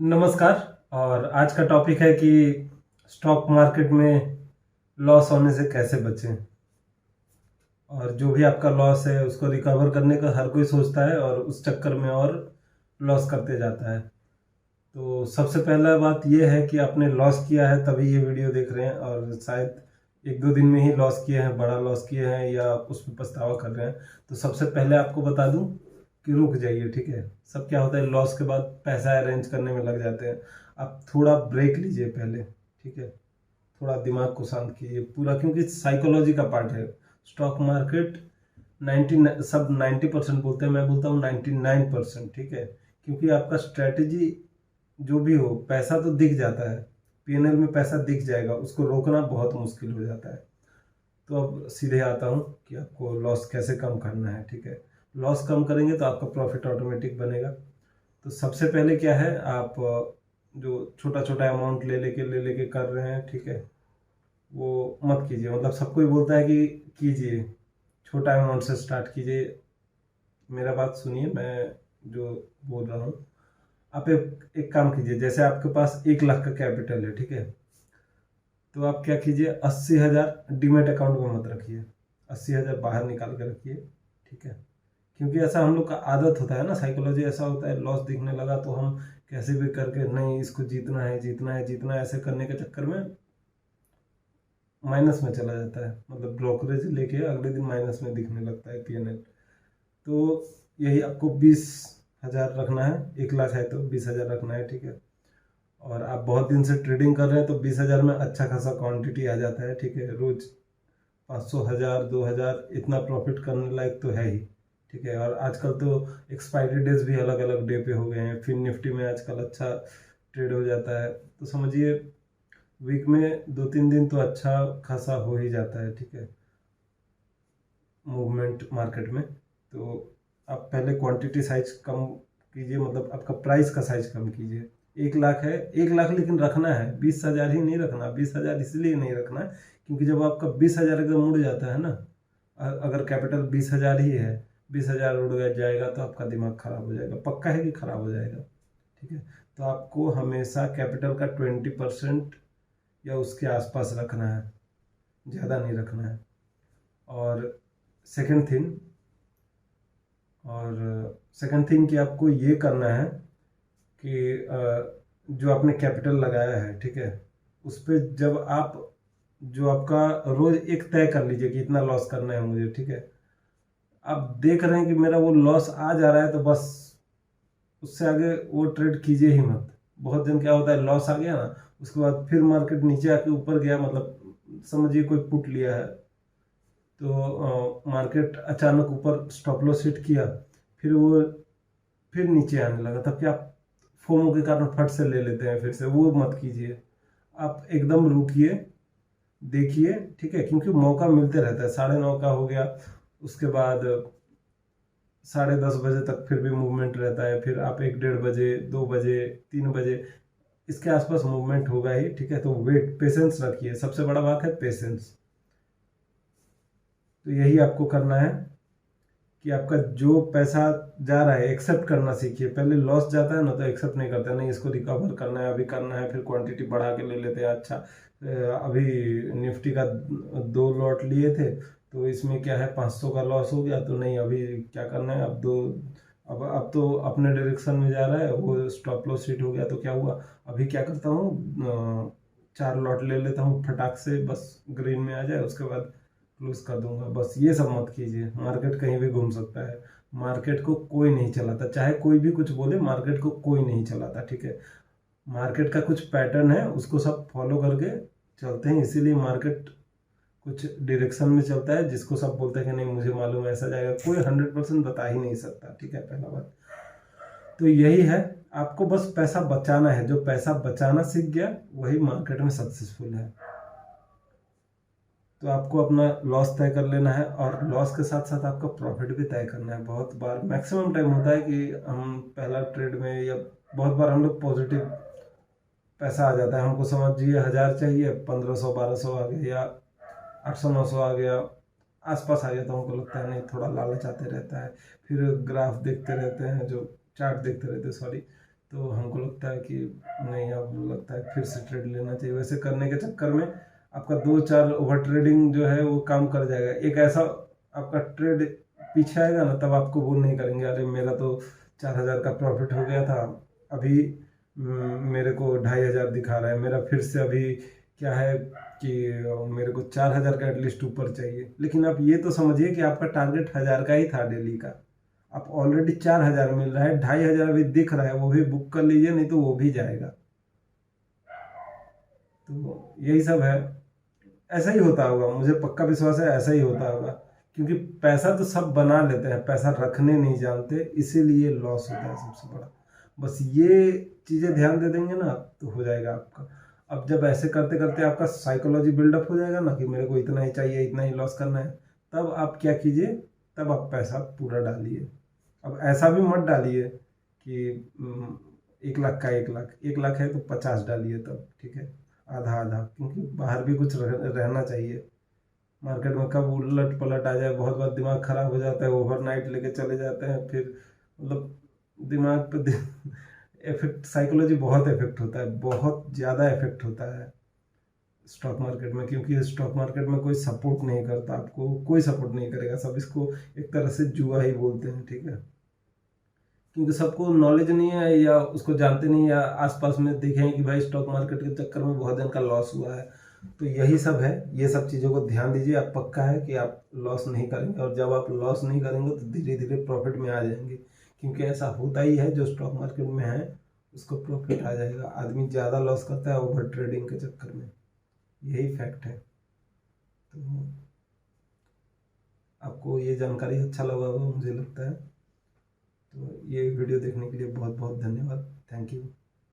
नमस्कार। और आज का टॉपिक है कि स्टॉक मार्केट में लॉस होने से कैसे बचें। और जो भी आपका लॉस है उसको रिकवर करने का हर कोई सोचता है और उस चक्कर में और लॉस करते जाता है। तो सबसे पहला बात यह है कि आपने लॉस किया है तभी ये वीडियो देख रहे हैं, और शायद एक दो दिन में ही लॉस किए हैं, बड़ा लॉस किए हैं या उस पर पछतावा कर रहे हैं। तो सबसे पहले आपको बता दूं कि रुक जाइए, ठीक है। सब क्या होता है, लॉस के बाद पैसा अरेंज करने में लग जाते हैं। आप थोड़ा ब्रेक लीजिए पहले, ठीक है। थोड़ा दिमाग को शांत कीजिए पूरा, क्योंकि साइकोलॉजी का पार्ट है स्टॉक मार्केट। 90% बोलते हैं, मैं बोलता हूँ 99%, ठीक है। क्योंकि आपका स्ट्रेटेजी जो भी हो, पैसा तो दिख जाता है, पीएनएल में पैसा दिख जाएगा, उसको रोकना बहुत मुश्किल हो जाता है। तो अब सीधे आता हूँ कि आपको लॉस कैसे कम करना है, ठीक है। लॉस कम करेंगे तो आपका प्रॉफिट ऑटोमेटिक बनेगा। तो सबसे पहले क्या है, आप जो छोटा छोटा अमाउंट ले लेके कर रहे हैं, ठीक है, वो मत कीजिए। मतलब सबको ही बोलता है कि कीजिए, छोटा अमाउंट से स्टार्ट कीजिए। मेरा बात सुनिए, मैं जो बोल रहा हूँ, आप एक काम कीजिए। जैसे आपके पास 1 लाख का कैपिटल है, ठीक है, तो आप क्या कीजिए, 80,000 डीमेट अकाउंट में मत रखिए, 80,000 बाहर निकाल के रखिए, ठीक है। क्योंकि ऐसा हम लोग का आदत होता है ना, साइकोलॉजी ऐसा होता है, लॉस दिखने लगा तो हम कैसे भी करके, नहीं इसको जीतना है जीतना है जीतना है, ऐसे करने के चक्कर में माइनस में चला जाता है। मतलब ब्रोकरेज लेके अगले दिन माइनस में दिखने लगता है पीएनएल। तो यही आपको 20,000 रखना है। 1 लाख है तो 20,000 रखना है, ठीक है। और आप बहुत दिन से ट्रेडिंग कर रहे हैं तो 20,000 में अच्छा खासा क्वांटिटी आ जाता है, ठीक है। रोज 500, 1,000, 2,000 इतना प्रॉफिट करने लायक तो है ही, ठीक है। और आजकल तो एक्सपायरी डेज भी अलग अलग डे पे हो गए हैं। फिन निफ्टी में आजकल अच्छा ट्रेड हो जाता है, तो समझिए वीक में 2-3 दिन तो अच्छा खासा हो ही जाता है, ठीक है, मूवमेंट मार्केट में। तो आप पहले क्वांटिटी साइज कम कीजिए, मतलब आपका प्राइस का साइज कम कीजिए। 1 लाख है, 1 लाख लेकिन रखना है, 20,000 ही नहीं रखना। 20,000 इसलिए नहीं रखना है क्योंकि जब आपका 20,000 एकदम मुड़ जाता है ना, अगर कैपिटल 20,000 ही है, 20,000 उड़ गया जाएगा तो आपका दिमाग खराब हो जाएगा, पक्का है कि खराब हो जाएगा, ठीक है। तो आपको हमेशा कैपिटल का 20% या उसके आसपास रखना है, ज़्यादा नहीं रखना है। और सेकंड थिंग सेकंड थिंग कि आपको ये करना है कि जो आपने कैपिटल लगाया है, ठीक है, उस पर जब आप, जो आपका रोज एक तय कर लीजिए कि इतना लॉस करना है मुझे, ठीक है। आप देख रहे हैं कि मेरा वो लॉस आ जा रहा है तो बस उससे आगे वो ट्रेड कीजिए ही मत। बहुत जन क्या होता है, लॉस आ गया ना, उसके बाद फिर मार्केट नीचे आके ऊपर गया, मतलब समझिए कोई पुट लिया है, तो मार्केट अचानक ऊपर स्टॉप लॉस हिट किया, फिर वो फिर नीचे आने लगा, तब क्या फोमो के कारण फट से ले लेते हैं फिर से, वो मत कीजिए। आप एकदम रुकिए, देखिए, ठीक है, क्योंकि मौका मिलते रहता है। 9:30 का हो गया, उसके बाद 10:30 बजे तक फिर भी मूवमेंट रहता है, फिर आप 1-1:30 बजे, 2 बजे, 3 बजे इसके आसपास मूवमेंट होगा ही, ठीक है। तो वेट, पेशेंस रखिए, सबसे बड़ा बात है पेशेंस। तो यही आपको करना है कि आपका जो पैसा जा रहा है एक्सेप्ट करना सीखिए। पहले लॉस जाता है ना तो एक्सेप्ट नहीं करते, नहीं इसको रिकवर करना है, अभी करना है, फिर क्वांटिटी बढ़ा के ले लेते हैं। अच्छा, अभी निफ्टी का 2 लॉट लिए थे तो इसमें क्या है, 500 का लॉस हो गया, तो नहीं अभी क्या करना है, अब तो अपने डायरेक्शन में जा रहा है, वो स्टॉप लॉस हिट हो गया तो क्या हुआ, अभी क्या करता हूँ, 4 लॉट ले लेता हूँ फटाक से, बस ग्रीन में आ जाए, उसके बाद क्लोज कर दूंगा। बस ये सब मत कीजिए। मार्केट कहीं भी घूम सकता है, मार्केट को कोई नहीं चलाता, चाहे कोई भी कुछ बोले, मार्केट को कोई नहीं चलाता, ठीक है। मार्केट का कुछ पैटर्न है, उसको सब फॉलो करके चलते हैं, इसीलिए मार्केट कुछ डायरेक्शन में चलता है, जिसको सब बोलते हैं कि नहीं मुझे मालूम है ऐसा जाएगा, कोई 100% बता ही नहीं सकता, ठीक है, पहला बात। तो यही है, आपको बस पैसा बचाना है। जो पैसा बचाना सीख गया वही मार्केट में सक्सेसफुल है। तो आपको अपना लॉस तय कर लेना है, और लॉस के साथ साथ आपका प्रॉफिट भी तय करना है। बहुत बार, मैक्सिमम टाइम होता है कि हम पहला ट्रेड में, या बहुत बार हम लोग पॉजिटिव पैसा आ जाता है, हमको समझिए 1,000 चाहिए, 1,500 1,200 आ गया, या 800 900 आ गया, आसपास आ गया, तो हमको लगता है नहीं, थोड़ा लालच आते रहता है, फिर ग्राफ देखते रहते हैं, जो चार्ट देखते रहते हैं, सॉरी, तो हमको लगता है कि नहीं, अब लगता है फिर से ट्रेड लेना चाहिए। वैसे करने के चक्कर में आपका 2-4 ओवर ट्रेडिंग जो है वो काम कर जाएगा। एक ऐसा आपका ट्रेड पीछे आएगा ना, तब आपको वो नहीं करेंगे, अरे मेरा तो 4,000 का प्रॉफिट हो गया था, अभी मेरे को 2,500 दिखा रहा है, मेरा फिर से अभी क्या है कि मेरे को 4,000 का एटलीस्ट ऊपर चाहिए। लेकिन आप ये तो समझिए कि आपका टारगेट 1,000 का ही था डेली का, आप ऑलरेडी 4,000 मिल रहा है, 2,500 अभी दिख रहा है, वो भी बुक कर लीजिए, नहीं तो वो भी जाएगा। तो यही सब है, ऐसा ही होता होगा, मुझे पक्का विश्वास है ऐसा ही होता होगा। क्योंकि पैसा तो सब बना लेते हैं, पैसा रखने नहीं जानते, इसीलिए लॉस होता है सबसे बड़ा। बस ये चीज़ें ध्यान दे देंगे ना तो हो जाएगा आपका। अब जब ऐसे करते करते आपका साइकोलॉजी बिल्डअप हो जाएगा ना कि मेरे को इतना ही चाहिए, इतना ही लॉस करना है, तब आप क्या कीजिए, तब आप पैसा पूरा डालिए। अब ऐसा भी मत डालिए कि 1 लाख का 1 लाख, 1 लाख है तो 50 डालिए, तब ठीक है, आधा आधा, क्योंकि बाहर भी कुछ रहना चाहिए। मार्केट में कब उलट पलट आ जाए, बहुत बार दिमाग खराब हो जाता है, ओवरनाइट लेके चले जाते हैं, फिर मतलब दिमाग पे इफेक्ट, साइकोलॉजी बहुत इफेक्ट होता है, बहुत ज़्यादा इफेक्ट होता है स्टॉक मार्केट में। क्योंकि स्टॉक मार्केट में कोई सपोर्ट नहीं करता, आपको कोई सपोर्ट नहीं करेगा, सब इसको एक तरह से जुआ ही बोलते हैं, ठीक है। क्योंकि सबको नॉलेज नहीं है या उसको जानते नहीं, या आसपास में देखे हैं कि भाई स्टॉक मार्केट के चक्कर में बहुत जन का लॉस हुआ है। तो यही सब है, ये सब चीज़ों को ध्यान दीजिए, आप पक्का है कि आप लॉस नहीं करेंगे, और जब आप लॉस नहीं करेंगे तो धीरे धीरे प्रॉफिट में आ जाएंगे। क्योंकि ऐसा होता ही है, जो स्टॉक मार्केट में है उसको प्रॉफिट आ जाएगा। आदमी ज़्यादा लॉस करता है ओवर ट्रेडिंग के चक्कर में, यही फैक्ट है। तो आपको ये जानकारी अच्छा लगा होगा मुझे लगता है। तो ये वीडियो देखने के लिए बहुत बहुत धन्यवाद, थैंक यू।